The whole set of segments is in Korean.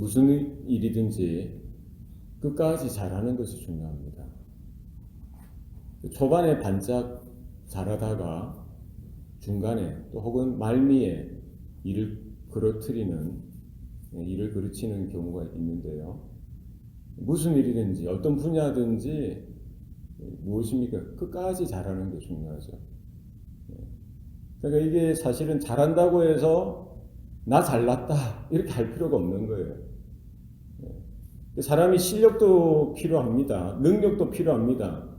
무슨 일이든지 끝까지 잘하는 것이 중요합니다. 초반에 반짝 잘하다가 중간에 또 혹은 말미에 일을 그르치는 경우가 있는데요. 무슨 일이든지 어떤 분야든지 무엇입니까? 끝까지 잘하는 게 중요하죠. 그러니까 이게 사실은 잘한다고 해서 나 잘났다 이렇게 할 필요가 없는 거예요. 사람이 실력도 필요합니다. 능력도 필요합니다.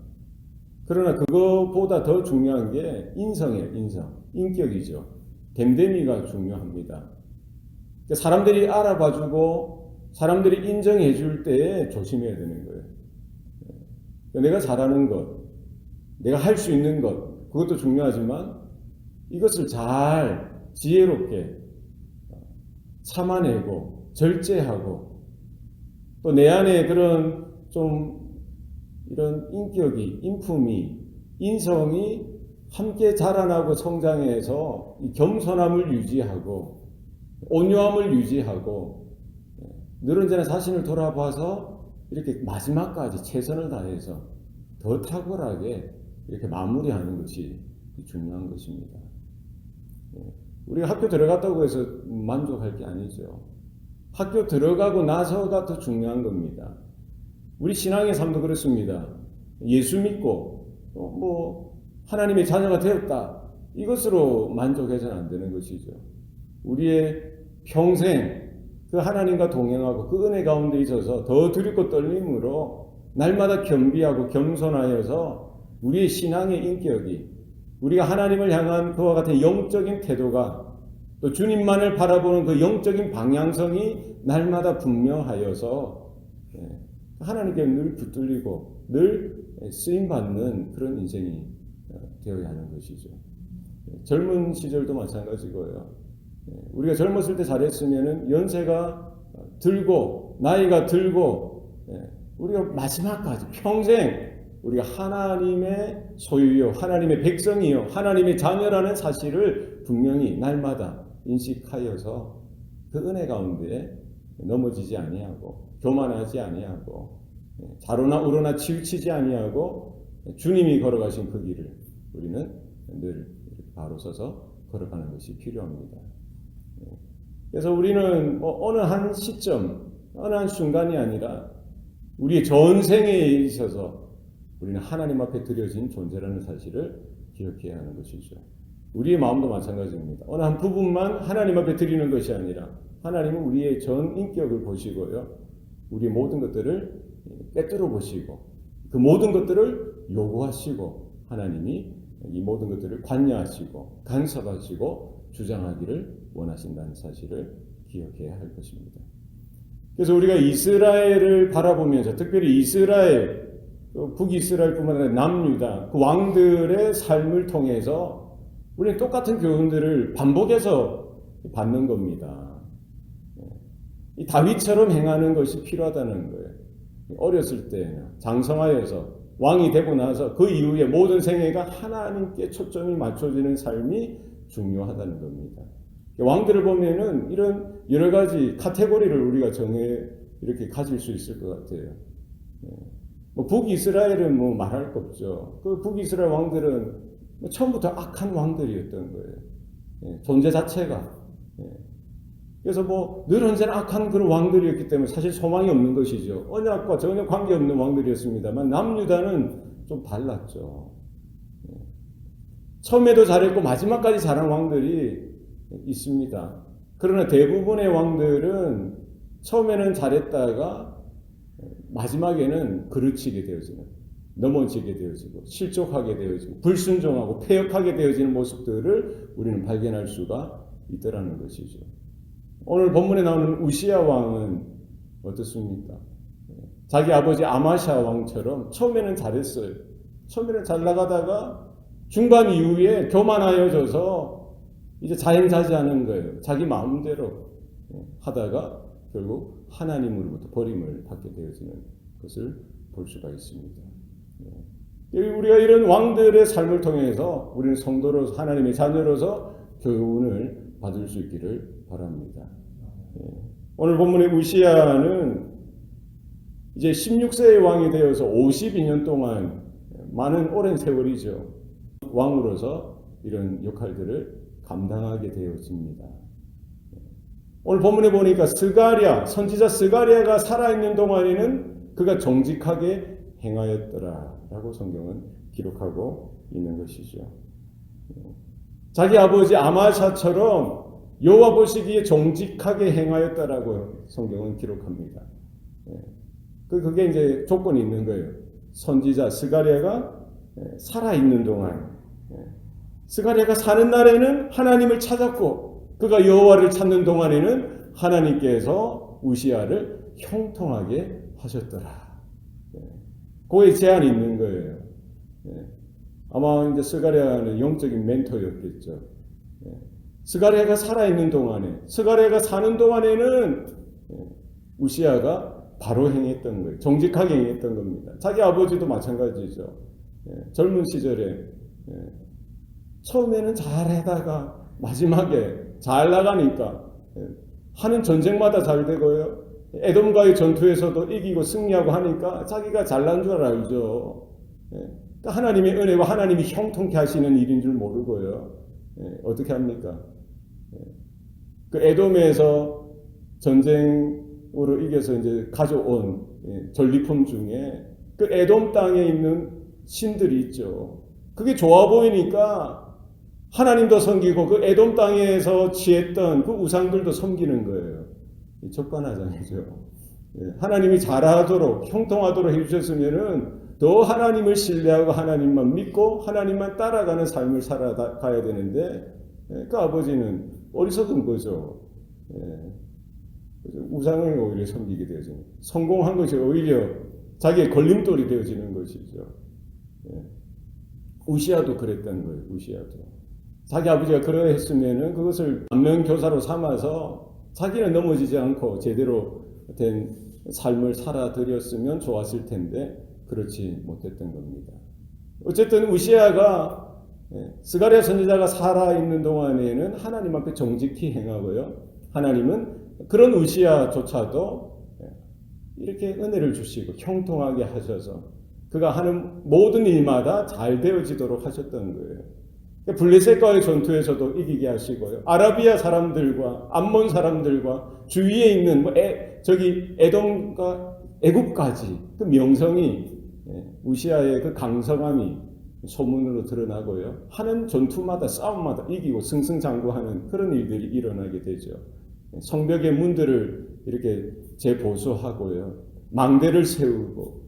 그러나 그것보다 더 중요한 게 인성이에요. 인격이죠. 됨됨이가 중요합니다. 사람들이 알아봐주고 사람들이 인정해줄 때 조심해야 되는 거예요. 내가 잘하는 것, 내가 할 수 있는 것, 그것도 중요하지만 이것을 잘 지혜롭게 참아내고 절제하고 또 내 안에 그런 좀 이런 인격이, 인품이, 인성이 함께 자라나고 성장해서 이 겸손함을 유지하고 온유함을 유지하고 늘 언제나 자신을 돌아봐서 이렇게 마지막까지 최선을 다해서 더 탁월하게 이렇게 마무리하는 것이 중요한 것입니다. 우리가 학교 들어갔다고 해서 만족할 게 아니죠. 학교 들어가고 나서가 더 중요한 겁니다. 우리 신앙의 삶도 그렇습니다. 예수 믿고 하나님의 자녀가 되었다. 이것으로 만족해서는 안 되는 것이죠. 우리의 평생 그 하나님과 동행하고 그 은혜 가운데 있어서 더 두렵고 떨림으로 날마다 겸비하고 겸손하여서 우리의 신앙의 인격이 우리가 하나님을 향한 그와 같은 영적인 태도가 또 주님만을 바라보는 그 영적인 방향성이 날마다 분명하여서 하나님께 늘 붙들리고 늘 쓰임받는 그런 인생이 되어야 하는 것이죠. 젊은 시절도 마찬가지고요. 우리가 젊었을 때 잘했으면 연세가 들고 나이가 들고 우리가 마지막까지 평생 우리가 하나님의 소유요 하나님의 백성이요 하나님의 자녀라는 사실을 분명히 날마다 인식하여서 그 은혜 가운데 넘어지지 아니하고 교만하지 아니하고 좌로나 우로나 치우치지 아니하고 주님이 걸어가신 그 길을 우리는 늘 바로 서서 걸어가는 것이 필요합니다. 그래서 우리는 어느 한 시점, 어느 한 순간이 아니라 우리의 전생에 있어서 우리는 하나님 앞에 드려진 존재라는 사실을 기억해야 하는 것이죠. 우리의 마음도 마찬가지입니다. 어느 한 부분만 하나님 앞에 드리는 것이 아니라 하나님은 우리의 전 인격을 보시고요. 우리의 모든 것들을 꿰뚫어 보시고 그 모든 것들을 요구하시고 하나님이 이 모든 것들을 관여하시고 간섭하시고 주장하기를 원하신다는 사실을 기억해야 할 것입니다. 그래서 우리가 이스라엘을 바라보면서 특별히 이스라엘, 북이스라엘뿐만 아니라 남유다 그 왕들의 삶을 통해서 우리는 똑같은 교훈들을 반복해서 받는 겁니다. 이 다윗처럼 행하는 것이 필요하다는 거예요. 어렸을 때나 장성하여서 왕이 되고 나서 그 이후에 모든 생애가 하나님께 초점이 맞춰지는 삶이 중요하다는 겁니다. 왕들을 보면은 이런 여러 가지 카테고리를 우리가 이렇게 가질 수 있을 것 같아요. 북이스라엘은 말할 거 없죠. 그 북이스라엘 왕들은 처음부터 악한 왕들이었던 거예요. 존재 자체가. 그래서 늘 언제나 악한 그런 왕들이었기 때문에 사실 소망이 없는 것이죠. 언약과 전혀 관계없는 왕들이었습니다만 남유다는 좀 달랐죠. 처음에도 잘했고 마지막까지 잘한 왕들이 있습니다. 그러나 대부분의 왕들은 처음에는 잘했다가 마지막에는 그르치게 되어지는, 넘어지게 되어지고 실족하게 되어지고 불순종하고 패역하게 되어지는 모습들을 우리는 발견할 수가 있더라는 것이죠. 오늘 본문에 나오는 우시야 왕은 어떻습니까? 자기 아버지 아마샤 왕처럼 처음에는 잘했어요. 처음에는 잘 나가다가 중반 이후에 교만하여져서 이제 자행자재하는 거예요. 자기 마음대로 하다가 결국 하나님으로부터 버림을 받게 되어지는 것을 볼 수가 있습니다. 우리가 이런 왕들의 삶을 통해서 우리는 성도로서 하나님의 자녀로서 교훈을 받을 수 있기를 바랍니다. 오늘 본문의 우시야는 이제 16세의 왕이 되어서 52년 동안 많은 오랜 세월이죠. 왕으로서 이런 역할들을 감당하게 되어집니다. 오늘 본문에 보니까 선지자 스가랴가 살아있는 동안에는 그가 정직하게 행하였더라라고 성경은 기록하고 있는 것이죠. 자기 아버지 아마샤처럼 여호와 보시기에 정직하게 행하였다라고 성경은 기록합니다. 그게 이제 조건이 있는 거예요. 선지자 스가랴가 살아있는 동안, 스가랴가 사는 날에는 하나님을 찾았고 그가 여호와를 찾는 동안에는 하나님께서 우시야를 형통하게 하셨더라. 그거에 제한이 있는 거예요. 아마 이제 스가랴는 영적인 멘토였겠죠. 스가랴가 살아있는 동안에, 스가랴가 사는 동안에는 우시야가 바로 행했던 거예요. 정직하게 행했던 겁니다. 자기 아버지도 마찬가지죠. 젊은 시절에 처음에는 잘하다가 마지막에 잘 나가니까 하는 전쟁마다 잘 되고요. 에돔과의 전투에서도 이기고 승리하고 하니까 자기가 잘난 줄 알죠. 그러니까 하나님의 은혜와 하나님이 형통케 하시는 일인 줄 모르고요. 어떻게 합니까? 그 에돔에서 전쟁으로 이겨서 이제 가져온 전리품 중에 그 에돔 땅에 있는 신들이 있죠. 그게 좋아 보이니까 하나님도 섬기고 그 에돔 땅에서 취했던 그 우상들도 섬기는 거예요. 적반하장이죠. 하나님이 잘하도록 형통하도록 해주셨으면은 더 하나님을 신뢰하고 하나님만 믿고 하나님만 따라가는 삶을 살아가야 되는데 그 아버지는 어리석은 거죠. 우상을 오히려 섬기게 되어지는, 성공한 것이 오히려 자기의 걸림돌이 되어지는 것이죠. 우시야도 그랬던 거예요. 우시야도 자기 아버지가 그러했으면은 그것을 반면교사로 삼아서 자기는 넘어지지 않고 제대로 된 삶을 살아드렸으면 좋았을 텐데 그렇지 못했던 겁니다. 어쨌든 우시야가 스가랴 선지자가 살아있는 동안에는 하나님 앞에 정직히 행하고요. 하나님은 그런 우시야조차도 이렇게 은혜를 주시고 형통하게 하셔서 그가 하는 모든 일마다 잘 되어지도록 하셨던 거예요. 블레셋과의 전투에서도 이기게 하시고요. 아라비아 사람들과 암몬 사람들과 주위에 있는 저기 에돔과 애굽까지 그 명성이 우시야의 그 강성함이 소문으로 드러나고요. 하는 전투마다 싸움마다 이기고 승승장구하는 그런 일들이 일어나게 되죠. 성벽의 문들을 이렇게 재보수하고요. 망대를 세우고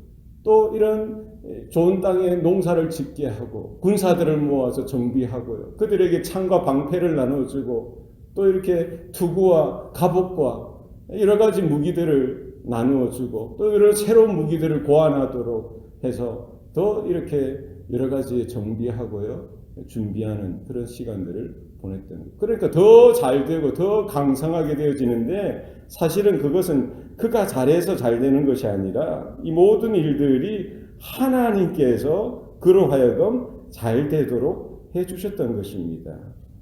또 이런 좋은 땅에 농사를 짓게 하고 군사들을 모아서 정비하고요. 그들에게 창과 방패를 나눠주고 또 이렇게 투구와 갑옷과 여러 가지 무기들을 나누어주고 또 이런 새로운 무기들을 고안하도록 해서 더 이렇게 여러 가지 정비하고요. 준비하는 그런 시간들을 보냈던 거예요. 그러니까 더 잘되고 더 강성하게 되어지는데 사실은 그것은 그가 잘해서 잘 되는 것이 아니라 이 모든 일들이 하나님께서 그로 하여금 잘 되도록 해주셨던 것입니다.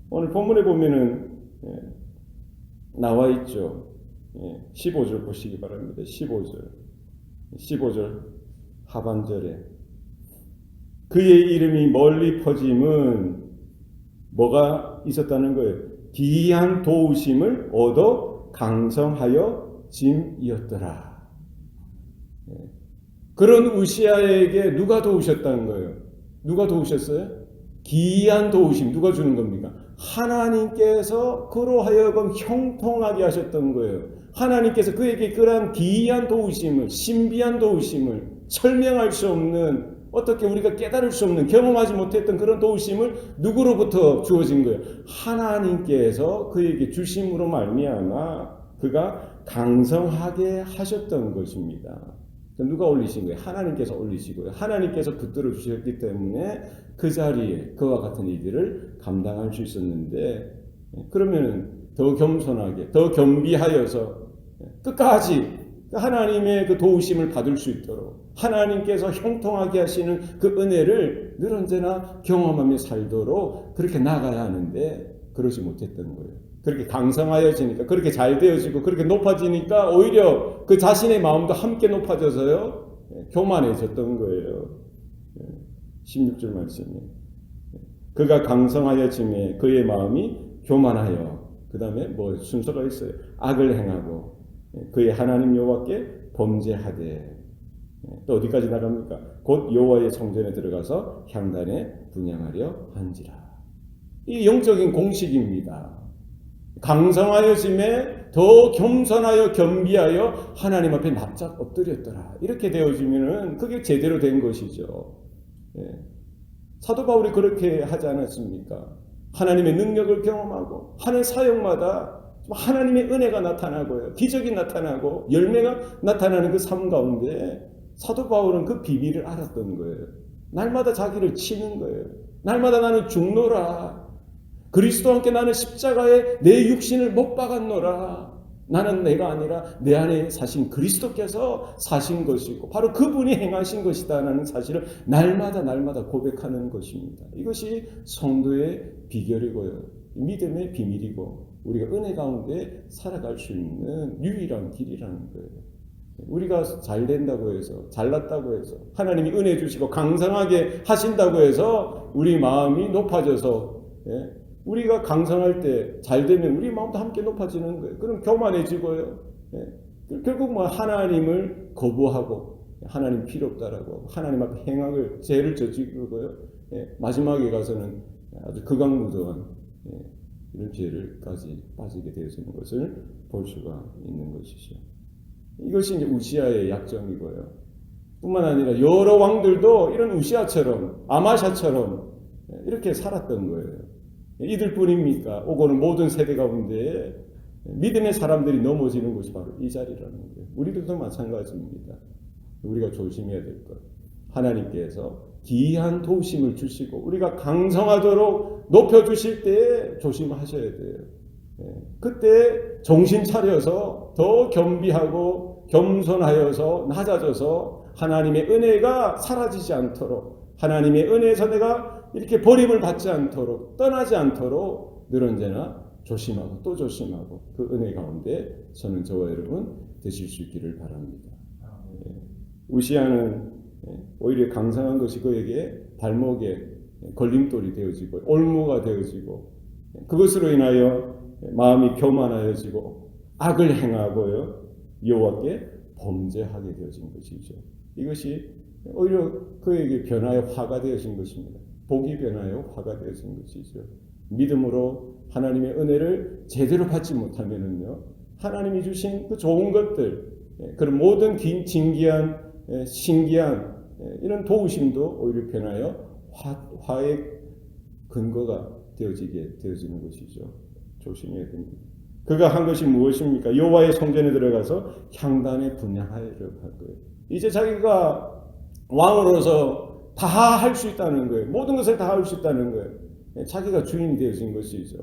오늘 본문에 보면은 나와 있죠. 15절 보시기 바랍니다. 15절 하반절에 그의 이름이 멀리 퍼짐은 뭐가 있었다는 거예요? 기이한 도우심을 얻어 강성하여 짐이었더라. 그런 우시야에게 누가 도우셨다는 거예요? 누가 도우셨어요? 기이한 도우심 누가 주는 겁니까? 하나님께서 그로 하여금 형통하게 하셨던 거예요. 하나님께서 그에게 그러한 기이한 도우심을, 신비한 도우심을, 설명할 수 없는, 어떻게 우리가 깨달을 수 없는, 경험하지 못했던 그런 도우심을 누구로부터 주어진 거예요? 하나님께서 그에게 주심으로 말미암아 그가 강성하게 하셨던 것입니다. 누가 올리신 거예요? 하나님께서 올리시고요. 하나님께서 붙들어 주셨기 때문에 그 자리에 그와 같은 일들을 감당할 수 있었는데, 그러면 더 겸손하게, 더 겸비하여서 끝까지 하나님의 그 도우심을 받을 수 있도록 하나님께서 형통하게 하시는 그 은혜를 늘 언제나 경험하며 살도록 그렇게 나가야 하는데 그러지 못했던 거예요. 그렇게 강성하여지니까, 그렇게 잘 되어지고 그렇게 높아지니까 오히려 그 자신의 마음도 함께 높아져서요, 교만해졌던 거예요. 16절 말씀에 그가 강성하여짐에 그의 마음이 교만하여, 그 다음에 뭐 순서가 있어요. 악을 행하고 그의 하나님 여호와께 범죄하되, 또 어디까지 나갑니까? 곧 여호와의 성전에 들어가서 향단에 분향하려 한지라. 이 영적인 공식입니다. 강성하여짐에 더 겸손하여 겸비하여 하나님 앞에 납작 엎드렸더라. 이렇게 되어지면은 그게 제대로 된 것이죠. 사도 바울이 그렇게 하지 않았습니까? 하나님의 능력을 경험하고 하는 사역마다 하나님의 은혜가 나타나고요, 기적이 나타나고 열매가 나타나는 그 삶 가운데 사도 바울은 그 비밀을 알았던 거예요. 날마다 자기를 치는 거예요. 날마다 나는 죽노라. 그리스도와 함께 나는 십자가에 내 육신을 못 박았노라. 나는 내가 아니라 내 안에 사신 그리스도께서 사신 것이고 바로 그분이 행하신 것이다라는 사실을 날마다 고백하는 것입니다. 이것이 성도의 비결이고요, 믿음의 비밀이고 우리가 은혜 가운데 살아갈 수 있는 유일한 길이라는 거예요. 우리가 잘 된다고 해서, 잘났다고 해서, 하나님이 은혜 주시고 강성하게 하신다고 해서 우리 마음이 높아져서, 우리가 강성할 때 잘 되면 우리 마음도 함께 높아지는 거예요. 그럼 교만해지고요, 결국 뭐 하나님을 거부하고 하나님 필요 없다라고 하고 하나님 앞에 행악을 죄를 저지르고요, 마지막에 가서는 아주 극악무도한 이런 죄를까지 빠지게 되어지는 것을 볼 수가 있는 것이죠. 이것이 이제 우시아의 약점이고요. 뿐만 아니라 여러 왕들도 이런 우시아처럼, 아마샤처럼 이렇게 살았던 거예요. 이들 뿐입니까? 오고는 모든 세대 가운데 믿음의 사람들이 넘어지는 것이 바로 이 자리라는 거예요. 우리들도 마찬가지입니다. 우리가 조심해야 될 것. 하나님께서 기이한 도우심을 주시고 우리가 강성하도록 높여주실 때에 조심하셔야 돼요. 그때 정신 차려서 더 겸비하고 겸손하여서 낮아져서 하나님의 은혜가 사라지지 않도록, 하나님의 은혜에서 내가 이렇게 버림을 받지 않도록, 떠나지 않도록 늘 언제나 조심하고 또 조심하고 그 은혜 가운데 저는 저와 여러분 되실 수 있기를 바랍니다. 우시아는 오히려 강성한 것이 그에게 발목에 걸림돌이 되어지고 올무가 되어지고 그것으로 인하여 마음이 교만하여지고 악을 행하고요, 여호와께 범죄하게 되어진 것이죠. 이것이 오히려 그에게 변화의 화가 되어진 것입니다. 복이 변화의 화가 되어진 것이죠. 믿음으로 하나님의 은혜를 제대로 받지 못하면은요, 하나님이 주신 그 좋은 것들, 그런 모든 진기한 신기한 이런 도우심도 오히려 변하여 화의 근거가 되어지는 것이죠. 조심해야 됩니다. 그가 한 것이 무엇입니까? 여호와의 성전에 들어가서 향단에 분향하려고 할 거예요. 이제 자기가 왕으로서 다 할 수 있다는 거예요. 모든 것을 다 할 수 있다는 거예요. 자기가 주인이 되어진 것이죠.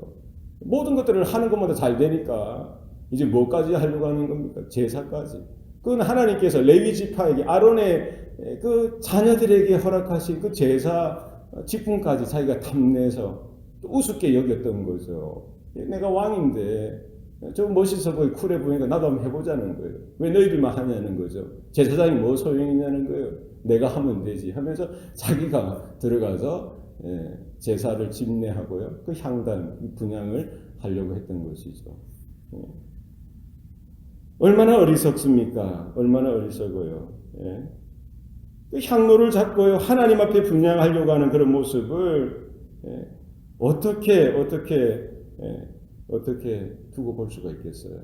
모든 것들을 하는 것마다 잘 되니까 이제 뭐까지 하려고 하는 겁니까? 제사까지. 그건 하나님께서 레위 지파에게, 아론의 그 자녀들에게 허락하신 그 제사 직분까지 자기가 탐내서 우습게 여겼던 거죠. 내가 왕인데 저 멋있어 보이고 쿨해 보이니까 나도 한번 해보자는 거예요. 왜 너희들만 하냐는 거죠. 제사장이 뭐 소용이냐는 거예요. 내가 하면 되지 하면서 자기가 들어가서 제사를 집례하고요, 그 향단 분향을 하려고 했던 것이죠. 얼마나 어리석습니까? 얼마나 어리석어요. 그 향로를 잡고요, 하나님 앞에 분향하려고 하는 그런 모습을 어떻게 두고 볼 수가 있겠어요?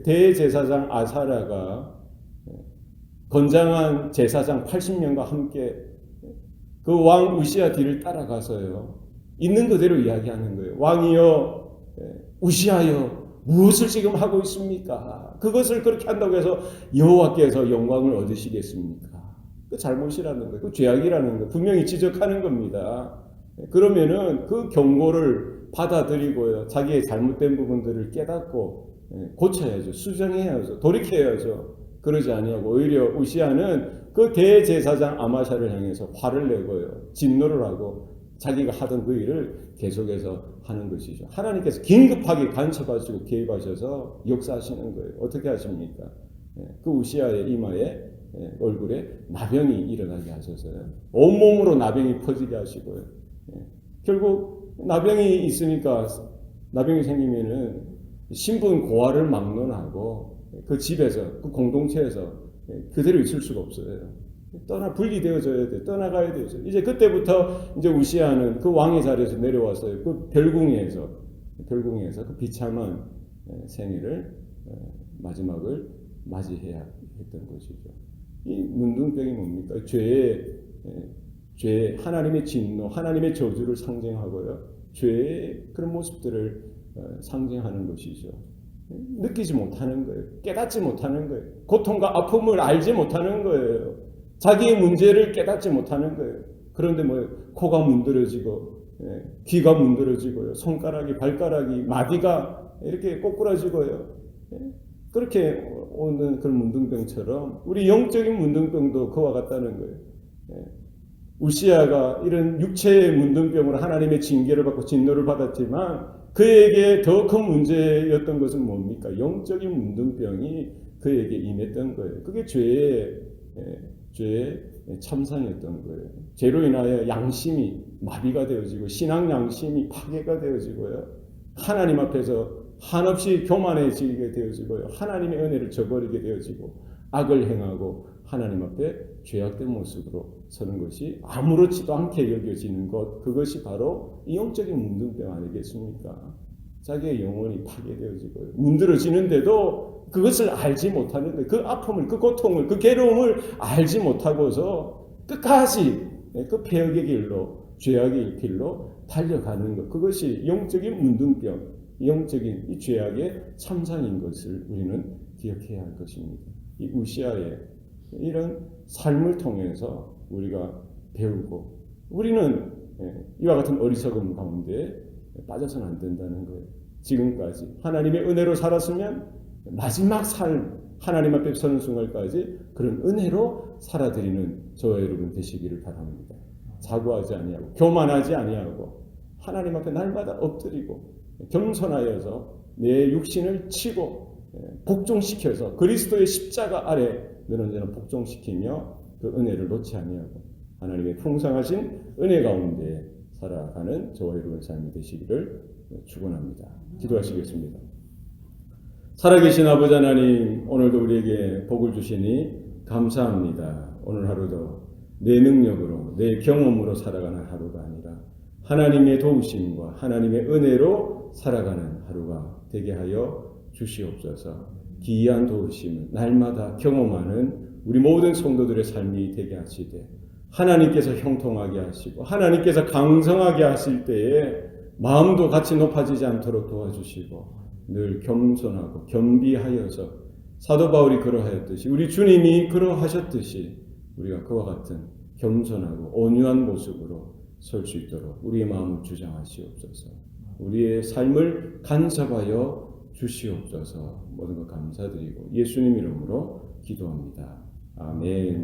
대제사장 아사랴가 건장한 제사장 80명과 함께 그 왕 우시아 뒤를 따라가서요, 있는 그대로 이야기하는 거예요. 왕이여, 우시아여, 무엇을 지금 하고 있습니까? 그것을 그렇게 한다고 해서 여호와께서 영광을 얻으시겠습니까? 그 잘못이라는 거예요. 그 죄악이라는 거예요. 분명히 지적하는 겁니다. 그러면은 그 경고를 받아들이고요, 자기의 잘못된 부분들을 깨닫고 고쳐야죠. 수정해야죠. 돌이켜야죠. 그러지 아니하고 오히려 우시아는 그 대제사장 아마샤를 향해서 화를 내고요, 진노를 하고 자기가 하던 그 일을 계속해서 하는 것이죠. 하나님께서 긴급하게 간섭하시고 개입하셔서 역사하시는 거예요. 어떻게 하십니까? 그 우시아의 이마에 얼굴에 나병이 일어나게 하셔서요. 온몸으로 나병이 퍼지게 하시고요. 결국 나병이 있으니까 나병이 생기면은 신분 고하를 막론하고 그 집에서 그 공동체에서 그대로 있을 수가 없어요. 분리되어져야 돼. 떠나가야 되죠. 이제 그때부터 이제 우시아는 그 왕의 자리에서 내려왔어요. 그 별궁에서 그 비참한 생애를 마지막을 맞이해야 했던 것이죠. 이 문둥병이 뭡니까? 죄, 하나님의 진노, 하나님의 저주를 상징하고요. 죄의 그런 모습들을 상징하는 것이죠. 느끼지 못하는 거예요. 깨닫지 못하는 거예요. 고통과 아픔을 알지 못하는 거예요. 자기의 문제를 깨닫지 못하는 거예요. 그런데 코가 문드러지고 귀가 문드러지고요. 손가락이 발가락이 마디가 이렇게 꼬꾸라지고요. 그렇게 오는 그런 문둥병처럼 우리 영적인 문둥병도 그와 같다는 거예요. 우시아가 이런 육체의 문둥병으로 하나님의 징계를 받고 진노를 받았지만 그에게 더 큰 문제였던 것은 뭡니까? 영적인 문둥병이 그에게 임했던 거예요. 그게 죄의 참상이었던 거예요. 죄로 인하여 양심이 마비가 되어지고 신앙 양심이 파괴가 되어지고요. 하나님 앞에서 한없이 교만해지게 되어지고요. 하나님의 은혜를 저버리게 되어지고 악을 행하고 하나님 앞에 죄악된 모습으로 서는 것이 아무렇지도 않게 여겨지는 것, 그것이 바로 이 영적인 문둥병 아니겠습니까? 자기의 영혼이 파괴되어지고요. 문드러지는데도 그것을 알지 못하는 거예요. 그 아픔을, 그 고통을, 그 괴로움을 알지 못하고서 끝까지 그 폐역의 길로, 죄악의 길로 달려가는 것. 그것이 영적인 문둥병, 영적인 이 죄악의 참상인 것을 우리는 기억해야 할 것입니다. 이 우시아의 이런 삶을 통해서 우리가 배우고 우리는 이와 같은 어리석음 가운데 빠져서는 안 된다는 거예요. 지금까지 하나님의 은혜로 살았으면 마지막 삶 하나님 앞에 서는 순간까지 그런 은혜로 살아드리는 저와 여러분 되시기를 바랍니다. 자고하지 아니하고 교만하지 아니하고 하나님 앞에 날마다 엎드리고 겸손하여서 내 육신을 치고 복종시켜서 그리스도의 십자가 아래 늘 언제나 복종시키며 그 은혜를 놓지 아니하고 하나님의 풍성하신 은혜 가운데 살아가는 저와 여러분의 삶이 되시기를 축원합니다. 기도하시겠습니다. 살아계신 아버지 하나님, 오늘도 우리에게 복을 주시니 감사합니다. 오늘 하루도 내 능력으로 내 경험으로 살아가는 하루가 아니라 하나님의 도우심과 하나님의 은혜로 살아가는 하루가 되게 하여 주시옵소서. 기이한 도우심을 날마다 경험하는 우리 모든 성도들의 삶이 되게 하시되 하나님께서 형통하게 하시고 하나님께서 강성하게 하실 때에 마음도 같이 높아지지 않도록 도와주시고 늘 겸손하고 겸비하여서 사도 바울이 그러하였듯이 우리 주님이 그러하셨듯이 우리가 그와 같은 겸손하고 온유한 모습으로 설 수 있도록 우리의 마음을 주장하시옵소서. 우리의 삶을 간섭하여 주시옵소서. 모든 것 감사드리고 예수님 이름으로 기도합니다. 아멘.